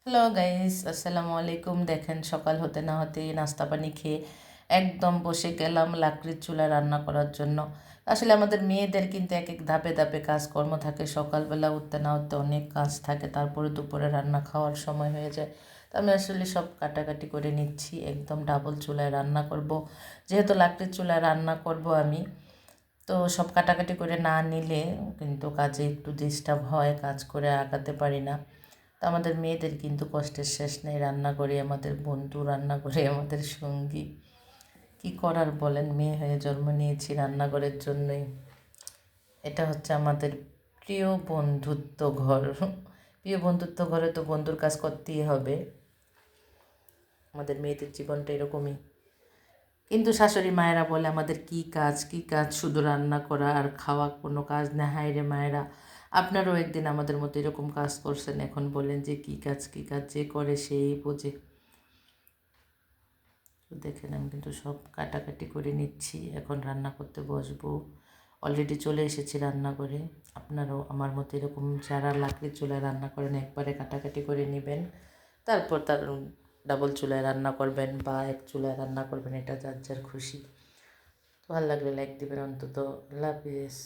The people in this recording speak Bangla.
হ্যালো গাইস, আসসালামু আলাইকুম। দেখেন সকাল হতে না হতেই নাস্তা পানি খেয়ে একদম বসে গেলাম লাকড়ির চুলায় রান্না করার জন্য। আসলে আমাদের মেয়েদের কিন্তু এক এক ধাপে ধাপে কাজকর্ম থাকে। সকালবেলা উঠতে না উঠতে অনেক কাজ থাকে, তারপরে দুপুরে রান্না খাওয়ার সময় হয়ে যায়। তো আমি আসলে সব কাটাকাটি করে নিচ্ছি, একদম ডাবল চুলায় রান্না করব। যেহেতু লাকড়ির চুলায় রান্না করব আমি, তো সব কাটাকাটি করে না নিলে কিন্তু কাজে একটু ডিস্টার্ব হয়, কাজ করে আগাতে পারি না। তো আমাদের মেয়েদের কিন্তু কষ্টের শেষ নেই, রান্না করে আমাদের বন্ধু, রান্না করে আমাদের সঙ্গী। কি করার বলেন, মেয়ে হয়ে জন্ম নিয়েছি রান্নাঘরের জন্যই। এটা হচ্ছে আমাদের প্রিয় বন্ধুত্ব ঘর। প্রিয় বন্ধুত্ব ঘরে তো বন্ধুর কাজ করতেই হবে। আমাদের মেয়েদের জীবনটা এরকমই। কিন্তু শাশুড়ি মায়েরা বলে আমাদের কি কাজ শুধু রান্না করা আর খাওয়া, কোনো কাজ না। হায় রে মায়েরা, আপনারাও একদিন আমাদের মতো এরকম কাজ করছেন, এখন বলেন যে কি কাজ, যে করে সেই বোঝে। তো দেখেন আমি কিন্তু সব কাটাকাটি করে নিচ্ছি, এখন রান্না করতে বসবো। অলরেডি চলে এসেছি রান্নাঘরে। আপনারাও আমার মতো এরকম যারা লাকড়ির চুলায় রান্না করেন একবারে কাটাকাটি করে নেবেন, তারপর তার ডাবল চুলায় রান্না করবেন বা এক চুলায় রান্না করবেন, এটা যার যার খুশি। ভালো লাগলে লাইক দিবেন অন্তত। আল্লাহ হাফিজ।